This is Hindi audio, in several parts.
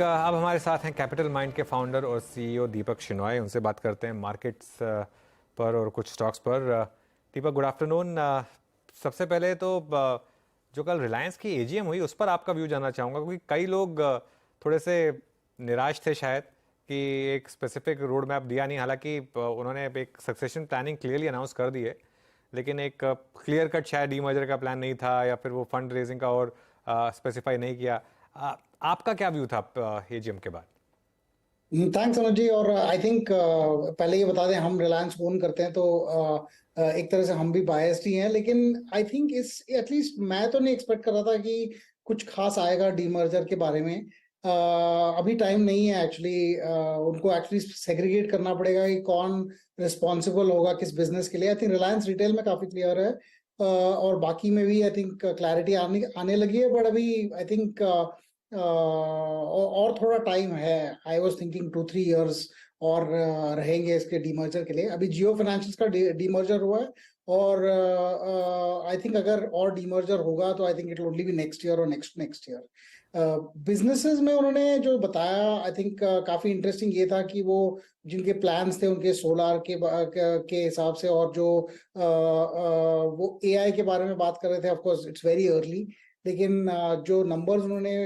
अब हमारे साथ हैं कैपिटल माइंड के फाउंडर और सीईओ दीपक शिनॉय। उनसे बात करते हैं मार्केट्स पर और कुछ स्टॉक्स पर। दीपक, गुड आफ्टरनून। सबसे पहले तो जो कल रिलायंस की एजीएम हुई उस पर आपका व्यू जानना चाहूँगा, क्योंकि कई लोग थोड़े से निराश थे शायद कि एक स्पेसिफिक रोड मैप दिया नहीं। हालांकि उन्होंने एक सक्सेशन प्लानिंग क्लियरली अनाउंस कर दी है, लेकिन एक क्लियर कट शायद डीमर्जर का प्लान नहीं था या फिर वो फंड रेजिंग का और स्पेसिफाई नहीं किया। आपका क्या व्यू था एजीएम के बाद? थैंक्स अनुज जी। और आई थिंक पहले ये बता दें, हम रिलायंस ओन करते हैं तो एक तरह से हम भी बायस्ड ही हैं, लेकिन आई थिंक इस एटलीस्ट मैं तो नहीं एक्सपेक्ट कर रहा था कि कुछ खास आएगा डीमर्जर के बारे में। अभी टाइम नहीं है एक्चुअली। उनको एक्चुअली सेग्रीगेट करना पड़ेगा कि कौन रिस्पॉन्सिबल होगा किस बिजनेस के लिए। आई थिंक रिलायंस रिटेल में काफी क्लियर है, और बाकी में भी आई थिंक क्लैरिटी आने आने लगी है, बट अभी आई थिंक और थोड़ा टाइम है। आई वॉज थिंकिंग 2-3 years और रहेंगे इसके डीमर्जर के लिए। अभी जियो फाइनेंशियल्स का डीमर्जर हुआ है, और आई थिंक अगर और डीमर्जर होगा तो I think it will only be next year और नेक्स्ट नेक्स्ट ईयर। बिजनेसेस में उन्होंने जो बताया आई थिंक काफी इंटरेस्टिंग ये था कि वो जिनके प्लान्स थे उनके सोलार के हिसाब से, और जो वो एआई के बारे में बात कर रहे थे। Of course it's very early, लेकिन जो नंबर्स उन्होंने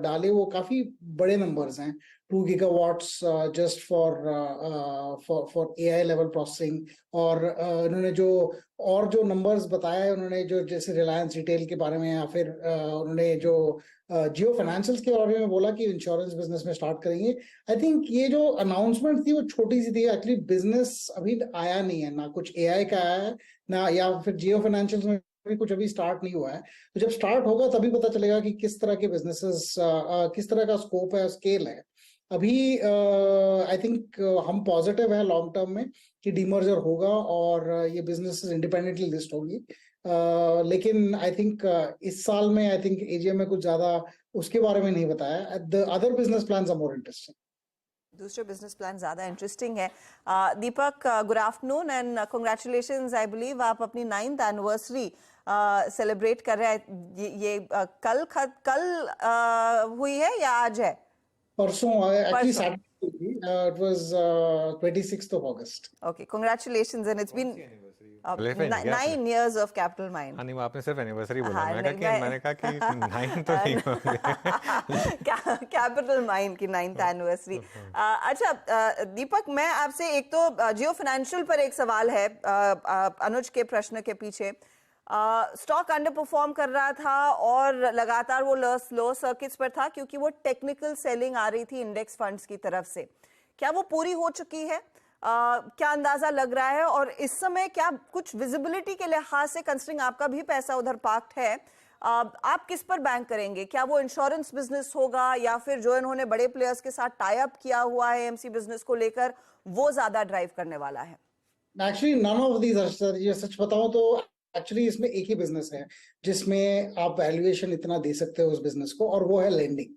डाले वो काफी बड़े नंबर्स हैं। 2 GW just for AI level processing. और उन्होंने जो नंबर्स बताया है उन्होंने, जो जैसे रिलायंस रिटेल के बारे में, या फिर उन्होंने जो जियो फाइनेंशियल्स के बारे में बोला कि इंश्योरेंस बिजनेस में स्टार्ट करेंगे। आई थिंक ये जो अनाउंसमेंट थी वो छोटी सी थी। एक्चुअली बिजनेस अभी आया नहीं है, ना कुछ एआई का आया है, ना या फिर जियो फाइनेंशियल्स में भी कुछ अभी स्टार्ट नहीं हुआ है। तो जब स्टार्ट होगा तभी पता चलेगा कि किस तरह के बिजनेसेस, किस तरह का स्कोप है, स्केल है। अभी आई थिंक हम पॉजिटिव है लॉन्ग टर्म में कि डीमर्जर होगा और ये बिजनेसेस इंडिपेंडेंटली लिस्ट होंगी। लेकिन आई थिंक इस साल में आई थिंक एजीएम में कुछ ज्यादा उसके बारे में नहीं बताया। The other business plans are more interesting. दूसरे बिजनेस प्लान ज्यादा इंटरेस्टिंग है। Deepak, good afternoon and congratulations. I believe आप अपनी 9th एनिवर्सरी सेलिब्रेट कर रहे हैं। ये कल हुई है या आज है? परसों actually Saturday, it was 26th of August. Okay, congratulations and it's been 9 years of Capital Mind. हाँ, नहीं, आपने सिर्फ एनिवर्सरी बोला। मैंने कहा कि 9 तो नहीं होंगे। कैपिटल माइंड की 9th एनिवर्सरी। अच्छा दीपक, मैं आपसे एक तो जियो फाइनेंशियल पर एक सवाल है अनुज के प्रश्न के पीछे। स्टॉक अंडर परफॉर्म कर रहा था और लगातार वो लो सर्किट्स पर था क्योंकि वो टेक्निकल सेलिंग आ रही थी इंडेक्स फंड्स की तरफ से। क्या वो पूरी हो चुकी है? क्या अंदाजा लग रहा है? और इस समय क्या कुछ विजिबिलिटी के लिहाज से, कंसिडरिंग आपका भी पैसा उधर पार्क्ड है, आप किस पर बैंक करेंगे? क्या वो इंश्योरेंस बिजनेस होगा या फिर जो इन्होंने बड़े प्लेयर्स के साथ टाई अप किया हुआ है एमसी बिजनेस को लेकर, वो ज्यादा ड्राइव करने वाला है? Actually none of these are sir. ये सच बताऊं तो एक्चुअली इसमें एक ही बिजनेस है जिसमें आप वैल्यूएशन इतना दे सकते हो उस बिजनेस को, और वो है लेंडिंग।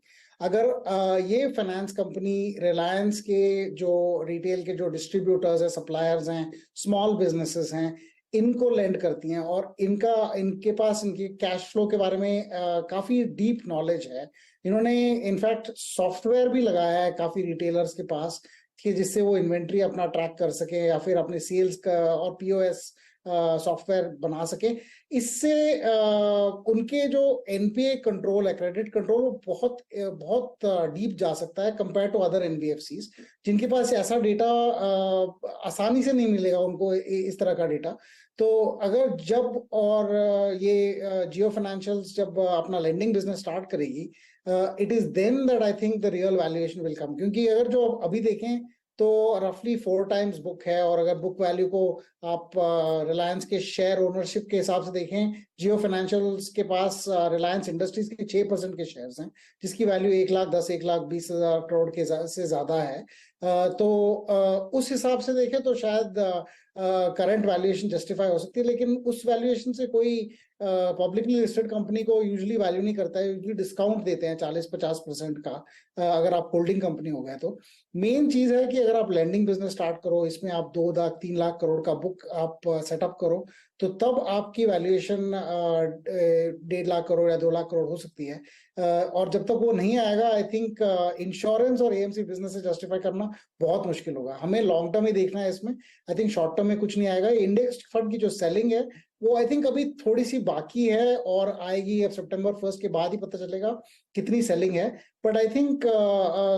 अगर ये फाइनेंस कंपनी रिलायंस के जो रिटेल के जो डिस्ट्रीब्यूटर्स हैं, सप्लायर्स हैं, स्मॉल बिजनेसेस हैं, इनको लेंड करती हैं, और इनके पास इनके कैश फ्लो के बारे में काफी डीप नॉलेज है। इन्होंने इनफैक्ट सॉफ्टवेयर भी लगाया है काफी रिटेलर्स के पास कि जिससे वो इन्वेंट्री अपना ट्रैक कर सके, या फिर अपने सेल्स का और पीओएस सॉफ्टवेयर बना सके। इससे उनके जो एनपीए कंट्रोल है, क्रेडिट कंट्रोल, वो बहुत बहुत डीप जा सकता है कंपेयर टू अदर एनबीएफसीज, जिनके पास ऐसा डेटा आसानी से नहीं मिलेगा उनको, इस तरह का डेटा। तो अगर जब और ये जियो फाइनेंशियल्स जब अपना लेंडिंग बिजनेस स्टार्ट करेगी, it is then that I think the real valuation will come. क्योंकि अगर जो अभी देखें तो रफली 4 times बुक है, और अगर बुक वैल्यू को आप रिलायंस के शेयर ओनरशिप के हिसाब से देखें, जियो फाइनेंशियल्स के पास रिलायंस इंडस्ट्रीज के 6% के शेयर्स हैं, जिसकी वैल्यू 1,10-1,20,000 करोड़ के से ज्यादा है। तो उस हिसाब से देखें तो शायद करंट वैल्यूएशन जस्टिफाई हो सकती है, लेकिन उस वैल्यूएशन से कोई पब्लिकली लिस्टेड कंपनी को यूजुअली वैल्यू नहीं करता है। यूजुअली डिस्काउंट देते हैं 40-50% का, अगर आप होल्डिंग कंपनी हो गए तो। मेन चीज है कि अगर आप लैंडिंग बिजनेस स्टार्ट करो, इसमें आप 2 लाख 3 लाख करोड़ का बुक आप सेटअप करो, तो तब आपकी वैल्यूएशन 1.5 लाख करोड़ या 2 लाख करोड़ हो सकती है। और जब तक वो नहीं आएगा, आई थिंक इंश्योरेंस और एएमसी बिजनेस से जस्टिफाई करना बहुत मुश्किल होगा। हमें लॉन्ग टर्म ही देखना है इसमें। आई थिंक शॉर्ट टर्म में कुछ नहीं आएगा। इंडेक्स फंड की जो सेलिंग है वो आई थिंक अभी थोड़ी सी बाकी है और आएगी। अब सितंबर 1 के बाद ही पता चलेगा कितनी सेलिंग है। बट आई थिंक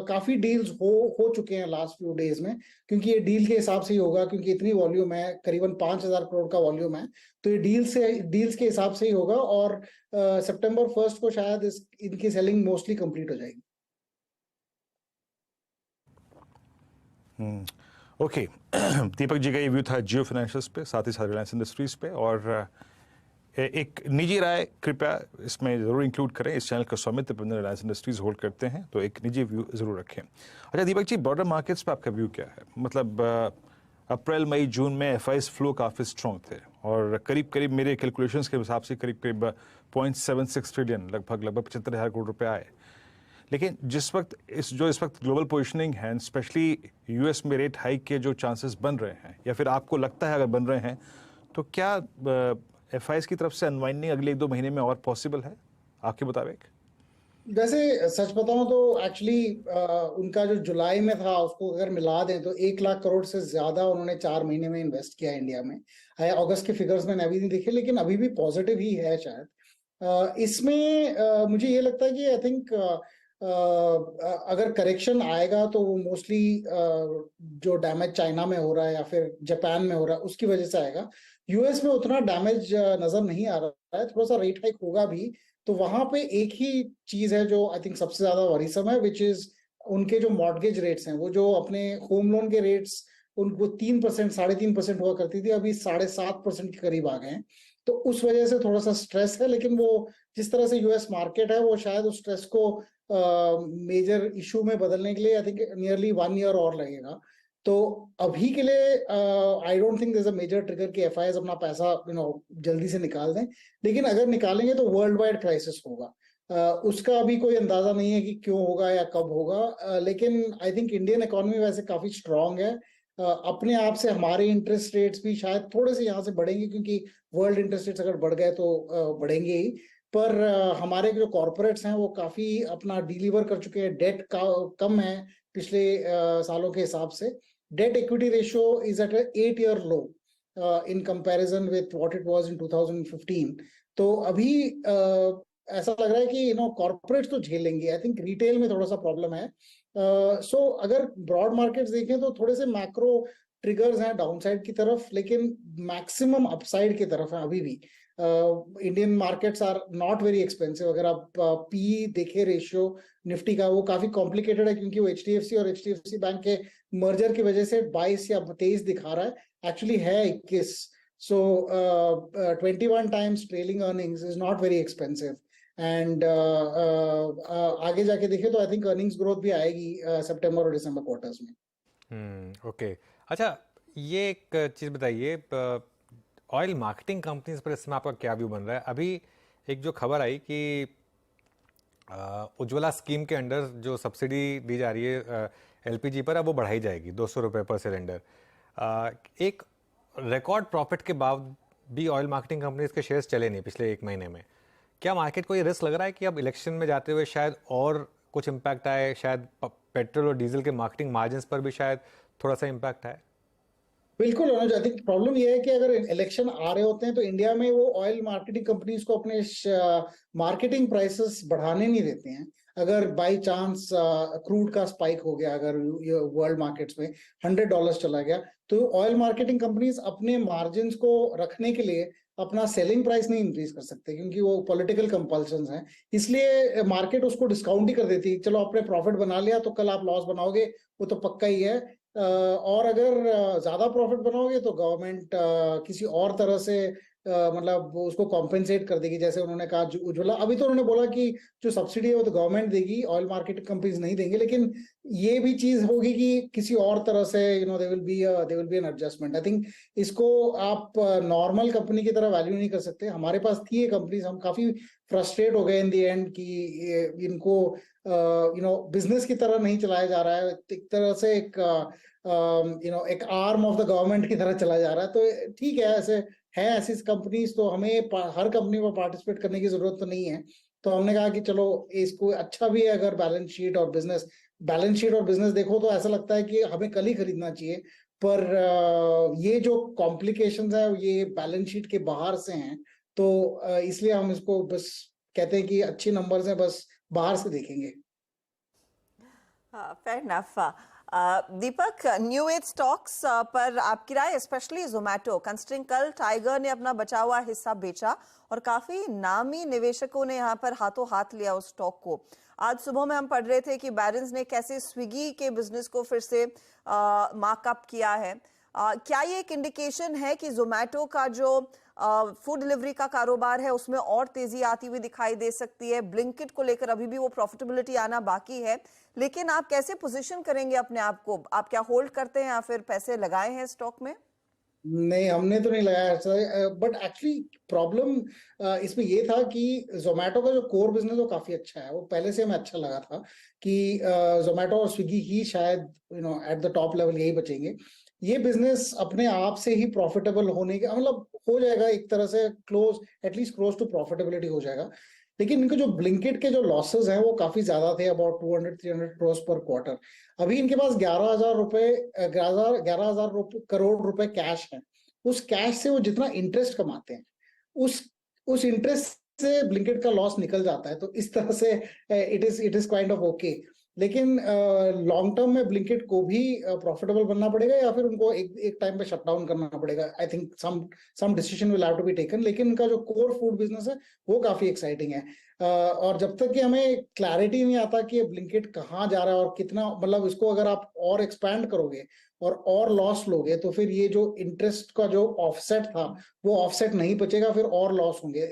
काफी डील्स हो चुके हैं लास्ट फ्यू डेज में, क्योंकि ये डील के हिसाब से ही होगा, क्योंकि इतनी वॉल्यूम है, करीबन 5,000 करोड़ का वॉल्यूम है। तो ये डील्स के हिसाब से ही होगा और सितंबर 1 को शायद इनकी सेलिंग मोस्टली कंप्लीट हो जाएगी। ओके दीपक जी का ये व्यू था जियो फाइनेंशियल्स पे, साथ ही साथ रिलायंस इंडस्ट्रीज पे। और एक निजी राय कृपया इसमें ज़रूर इंक्लूड करें। इस चैनल का स्वामित्व अपने रिलायंस इंडस्ट्रीज होल्ड करते हैं, तो एक निजी व्यू ज़रूर रखें। अच्छा दीपक जी, बॉर्डर मार्केट्स पे आपका व्यू क्या है? मतलब अप्रैल मई जून में एफआईज फ्लो काफ़ी स्ट्रॉन्ग थे और करीब करीब मेरे कैलकुलेशंस के हिसाब से करीब करीब 0.76 ट्रिलियन लगभग 75,000 करोड़ रुपए आए। लेकिन इस वक्त ग्लोबल पोजीशनिंग है, स्पेशली यूएस में रेट हाइक के जो चांसेस बन रहे हैं, या फिर आपको लगता है अगर बन रहे हैं, तो क्या एफआईएस की तरफ से अनवाइंडिंग अगले 1-2 महीने में और पॉसिबल है आपके मुताबिक? वैसे सच बताऊं तो एक्चुअली उनका जो जुलाई में था उसको अगर मिला दें तो 1 लाख करोड़ से ज्यादा उन्होंने 4 महीने में इन्वेस्ट किया इंडिया में। अगस्त के फिगर्स मैंने अभी नहीं देखे, लेकिन अभी भी पॉजिटिव ही है शायद। इसमें मुझे ये लगता है कि आई थिंक अगर करेक्शन आएगा तो वो मोस्टली जो डैमेज चाइना में हो रहा है या फिर जापान में हो रहा है उसकी वजह से आएगा। यूएस में उतना डैमेज नजर नहीं आ रहा है, थोड़ा सा रेट हाइक होगा भी। तो वहां पे एक ही चीज है जो आई थिंक सबसे ज्यादा वरीसम है, विच इज उनके जो मॉर्गेज रेट्स हैं, वो जो अपने होम लोन के रेट्स उनको 3%, 3.5% हुआ करती थी, अभी 7.5% के करीब आ गए हैं। तो उस वजह से थोड़ा सा स्ट्रेस है, लेकिन वो जिस तरह से यूएस मार्केट है वो शायद उस स्ट्रेस को मेजर इशू में बदलने के लिए आई थिंक नियरली 1 ईयर और लगेगा। तो अभी के लिए I don't think there is a major trigger कि एफआईआईज अपना पैसा जल्दी से निकाल दें। लेकिन अगर निकालेंगे तो वर्ल्ड वाइड क्राइसिस होगा। उसका अभी कोई अंदाजा नहीं है कि क्यों होगा या कब होगा। लेकिन आई थिंक इंडियन इकोनॉमी वैसे काफी स्ट्रांग है। अपने आप से हमारे इंटरेस्ट रेट्स भी शायद थोड़े से यहाँ से बढ़ेंगे, क्योंकि वर्ल्ड इंटरेस्ट रेट्स अगर बढ़ गए तो बढ़ेंगे ही। पर हमारे जो कॉर्पोरेट्स हैं वो काफी अपना डिलीवर कर चुके हैं। डेट का कम है पिछले सालों के हिसाब से। Debt equity ratio is at 8 year low in comparison with what it was in 2015। तो अभी ऐसा लग रहा है कि कॉर्पोरेट्स तो झेलेंगे। आई थिंक रिटेल में थोड़ा सा प्रॉब्लम है। सो अगर ब्रॉड मार्केट्स देखें तो थोड़े से मैक्रो ट्रिगर्स हैं डाउनसाइड की तरफ, लेकिन मैक्सिमम अपसाइड की तरफ है अभी भी। Indian markets are not very expensive. अगर आप पी देखें रेशियो निफ्टी का, वो काफी कॉम्प्लिकेटेड है, क्योंकि वो एचडीएफसी और एचडीएफसी बैंक के मर्जर की वजह से 22 या 23 दिखा रहा है, एक्चुअली है 21। सो 21 times trailing earnings is not very expensive. And आगे जाके देखें तो आई थिंक अर्निंग्स ग्रोथ भी आएगी सितंबर और दिसंबर क्वार्टर्स में। ओके। अच्छा, ये एक चीज़ बताइए, ऑयल मार्केटिंग कंपनीज पर इसमें आपका क्या व्यू बन रहा है? अभी एक जो खबर आई कि उज्ज्वला स्कीम के अंडर जो सब्सिडी दी जा रही है एलपीजी पर, अब वो बढ़ाई जाएगी 200 रुपये पर सिलेंडर। एक रिकॉर्ड प्रॉफिट के बाद भी ऑयल मार्केटिंग कंपनीज के शेयर्स चले नहीं पिछले 1 महीने में। क्या मार्केट को ये रिस्क लग रहा है कि अब इलेक्शन में जाते हुए शायद और कुछ इम्पैक्ट आए, शायद पेट्रोल और डीजल के मार्केटिंग मार्जिन्स पर भी शायद थोड़ा सा इम्पैक्ट आए? बिल्कुल अनुज, आई थिंक प्रॉब्लम ये है कि अगर इलेक्शन आ रहे होते हैं तो इंडिया में वो ऑयल मार्केटिंग कंपनीज को अपने मार्केटिंग प्राइसेस बढ़ाने नहीं देते हैं। अगर बाय चांस क्रूड का स्पाइक हो गया, अगर वर्ल्ड मार्केट्स में $100 चला गया, तो ऑयल मार्केटिंग कंपनीज अपने मार्जिन को रखने के लिए अपना सेलिंग प्राइस नहीं इंक्रीज कर सकते, क्योंकि वो पॉलिटिकल कंपल्शंस हैं। इसलिए मार्केट उसको डिस्काउंट ही कर देती है। चलो आपने प्रॉफिट बना लिया तो कल आप लॉस बनाओगे, वो तो पक्का ही है। और अगर ज्यादा प्रॉफिट बनाओगे तो गवर्नमेंट किसी और तरह से मतलब उसको कॉम्पेंसेट कर देगी। जैसे उन्होंने कहा उज्ज्वला, अभी तो उन्होंने बोला कि जो सब्सिडी है वो तो गवर्नमेंट देगी, ऑयल मार्केट कंपनीज नहीं देंगे। लेकिन ये भी चीज होगी कि किसी और तरह से they will be an adjustment. I think इसको आप नॉर्मल कंपनी की तरह वैल्यू नहीं कर सकते। हमारे पास थी ये कंपनीज, हम काफी फ्रस्ट्रेट हो गए इन दी एंड कि इनको बिजनेस की तरह नहीं चलाया जा रहा है, एक तरह से एक एक आर्म ऑफ द गवर्नमेंट की तरह चला जा रहा है। तो ठीक है, ऐसे है ऐसी कंपनीज, तो हमें हर कंपनी में पार्टिसिपेट करने की जरूरत तो नहीं है। तो हमने कहा कि चलो इसको अच्छा भी है, अगर बैलेंस शीट और बिजनेस देखो तो ऐसा लगता है कि हमें कल ही खरीदना चाहिए, पर ये जो कॉम्प्लिकेशंस है ये बैलेंस शीट के बाहर से हैं, तो इसलिए हम इसको बस कहते हैं कि अच्छे नंबर्स हैं, बस बाहर से देखेंगे। Fair enough. Deepak, new age stocks पर आपकी राय, स्पेशली जोमेटो, कंसिडरिंग कल टाइगर ने अपना बचा हुआ हिस्सा बेचा और काफी नामी निवेशकों ने यहाँ पर हाथों हाथ लिया उस स्टॉक को। आज सुबह में हम पढ़ रहे थे कि बैरन्स ने कैसे स्विगी के बिजनेस को फिर से मार्कअप किया है। क्या ये एक इंडिकेशन है कि जोमेटो का जो फूड डिलीवरी का कारोबार है उसमें और तेजी आती हुई दिखाई दे सकती है? ब्लिंकिट को लेकर अभी भी वो प्रॉफिटेबिलिटी आना बाकी है, लेकिन आप कैसे पोजीशन करेंगे अपने आप को? आप क्या होल्ड करते हैं या फिर पैसे लगाए हैं स्टॉक में? नहीं, हमने तो नहीं लगाया सर, बट एक्चुअली प्रॉब्लम इसमें ये था कि जोमेटो का जो कोर बिजनेस वो काफी अच्छा है, वो पहले से हमें अच्छा लगा था कि जोमेटो और स्विगी ही शायद एट द टॉप लेवल यही बचेंगे। ये बिजनेस अपने आप से ही प्रॉफिटेबल होने के मतलब हो जाएगा एक तरह से, एटलीस्ट क्लोज टू प्रॉफिटेबिलिटी हो जाएगा। लेकिन इनके जो ब्लिंकिट के जो लॉसेस हैं वो काफी ज्यादा थे, अबाउट 200-300 करोड़ पर क्वार्टर। अभी इनके पास 11,000 करोड़ रुपए कैश है। उस कैश से वो जितना इंटरेस्ट कमाते हैं, उस उस इंटरेस्ट से ब्लिंकिट का लॉस निकल जाता है, तो इस तरह से it is kind of okay. लेकिन लॉन्ग टर्म में ब्लिंकिट को भी प्रॉफिटेबल बनना पड़ेगा, या फिर उनको एक टाइम पे शट डाउन करना पड़ेगा। I think some decision will have to be taken, लेकिन इनका जो कोर फूड बिजनेस है वो काफी एक्साइटिंग है। और जब तक कि हमें क्लैरिटी नहीं आता कि ब्लिंकिट कहाँ जा रहा है और कितना, मतलब इसको अगर आप और एक्सपैंड करोगे और लॉस लोगे, तो फिर ये जो इंटरेस्ट का जो ऑफसेट था वो ऑफसेट नहीं बचेगा, फिर और लॉस होंगे।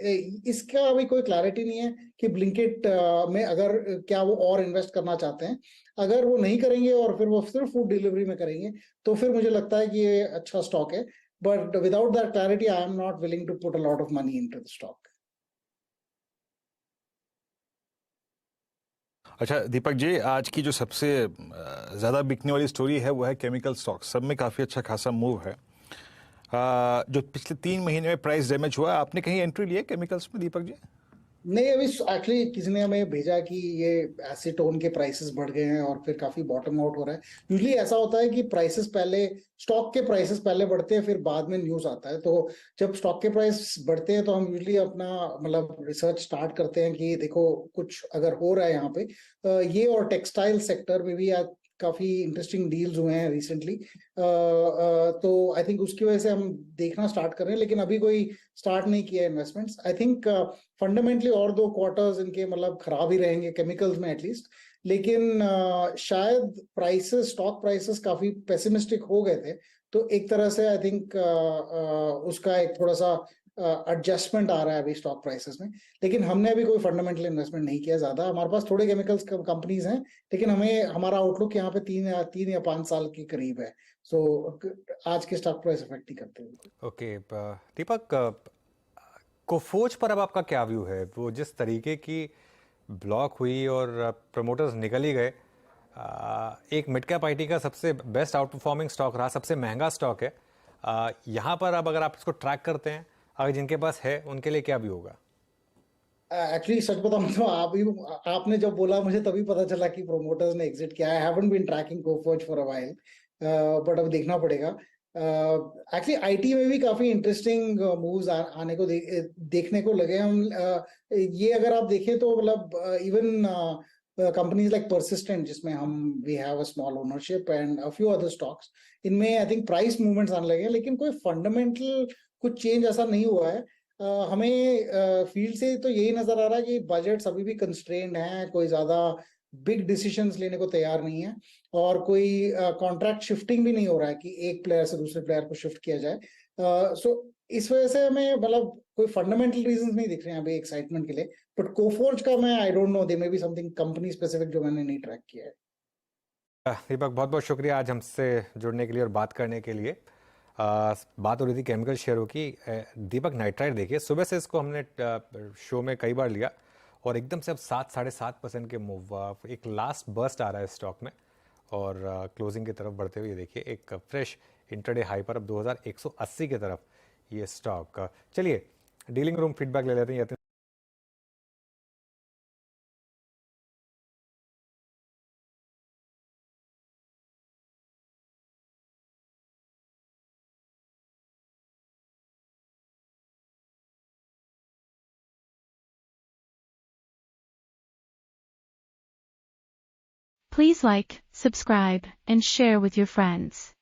इसका अभी कोई क्लैरिटी नहीं है कि ब्लिंकिट में अगर क्या वो और इन्वेस्ट करना चाहते हैं। अगर वो नहीं करेंगे और फिर वो सिर्फ फूड डिलीवरी में करेंगे, तो फिर मुझे लगता है कि ये अच्छा स्टॉक है, but without that clarity I am not willing to put a lot of money into the stock. अच्छा दीपक जी, आज की जो सबसे ज़्यादा बिकने वाली स्टोरी है वो है केमिकल स्टॉक। सब में काफ़ी अच्छा खासा मूव है। जो पिछले 3 महीने में प्राइस डैमेज हुआ, आपने कहीं एंट्री ली है केमिकल्स में दीपक जी? नहीं, अभी एक्चुअली किसी ने हमें भेजा कि ये एसीटोन के प्राइसेस बढ़ गए हैं और फिर काफी बॉटम आउट हो रहा है। यूजुअली ऐसा होता है कि स्टॉक के प्राइसेस पहले बढ़ते हैं, फिर बाद में न्यूज आता है। तो जब स्टॉक के प्राइस बढ़ते हैं तो हम यूजुअली अपना मतलब रिसर्च स्टार्ट करते हैं कि देखो कुछ अगर हो रहा है यहाँ पे। ये और टेक्सटाइल सेक्टर में भी आज काफी इंटरेस्टिंग डील्स हुए हैं रिसेंटली। तो आई थिंक उसकी वजह से हम देखना स्टार्ट कर रहे हैं, लेकिन अभी कोई स्टार्ट नहीं किया इन्वेस्टमेंट्स। आई थिंक फंडामेंटली और 2 क्वार्टर्स इनके मतलब खराब ही रहेंगे केमिकल्स में एटलीस्ट। लेकिन शायद स्टॉक प्राइसेस काफी पेसिमिस्टिक हो गए थे, तो एक तरह से आई थिंक उसका एक थोड़ा सा एडजस्टमेंट आ रहा है अभी स्टॉक प्राइसेस में। लेकिन हमने अभी कोई फंडामेंटल इन्वेस्टमेंट नहीं किया ज्यादा। हमारे पास थोड़े केमिकल्स कंपनीज हैं, लेकिन हमारा आउटलुक यहाँ पे 3 या 5 साल के करीब है। सो आज के स्टॉक प्राइस इफेक्ट नहीं करते। ओके दीपक, कोफोज पर अब आपका क्या व्यू है? वो जिस तरीके की ब्लॉक हुई और प्रमोटर्स निकल ही गए, एक मिड कैप आईटी का सबसे बेस्ट आउट परफॉर्मिंग स्टॉक रहा, सबसे महंगा स्टॉक है। यहाँ पर अब अगर आप इसको ट्रैक करते हैं, अगर जिनके पास है उनके लिए क्या भी होगा? एक्चुअली सच बताऊं तो आपने जब बोला मुझे तभी पता चला कि प्रोमोटर्स ने एग्जिट किया। I haven't been tracking Coforge for a while, but अब देखना पड़ेगा। एक्चुअली आईटी में भी काफी इंटरेस्टिंग मूव्स आने को देखने को लगे हम। ये अगर आप देखें तो मतलब इवन कंपनीज लाइक परसिस्टेंट, जिसमें we have a small ownership, and a few other stocks, इनमें आई थिंक प्राइस मूवमेंट्स आने लगे हैं, लेकिन कोई फंडामेंटल कुछ चेंज ऐसा नहीं हुआ है। हमें फील्ड से तो यही नजर आ रहा है कि बजट्स अभी भी कंस्ट्रेन्ड हैं, कोई ज्यादा बिग डिसीजंस लेने को तैयार नहीं है, और कोई कॉन्ट्रैक्ट शिफ्टिंग भी नहीं हो रहा है कि एक प्लेयर से दूसरे प्लेयर को शिफ्ट किया जाए। सो इस वजह से हमें मतलब कोई फंडामेंटल रीजंस नहीं दिख रहे हैं अभी एक्साइटमेंट के लिए। बट कोफोर्ज का मैं I don't know, they may be something company specific जो मैंने नहीं ट्रैक किया है। दीपक, बहुत बहुत शुक्रिया आज हमसे जुड़ने के लिए और बात करने के लिए। बात हो रही थी केमिकल शेयरों की। दीपक नाइट्राइट देखिए, सुबह से इसको हमने शो में कई बार लिया और एकदम से अब 7-7.5% के मूव, एक लास्ट बर्स्ट आ रहा है स्टॉक में और क्लोजिंग की तरफ बढ़ते हुए देखिए एक फ्रेश इंट्राडे हाई पर अब 2180 की तरफ ये स्टॉक। चलिए डीलिंग रूम फीडबैक ले लेते हैं। Please like, subscribe, and share with your friends.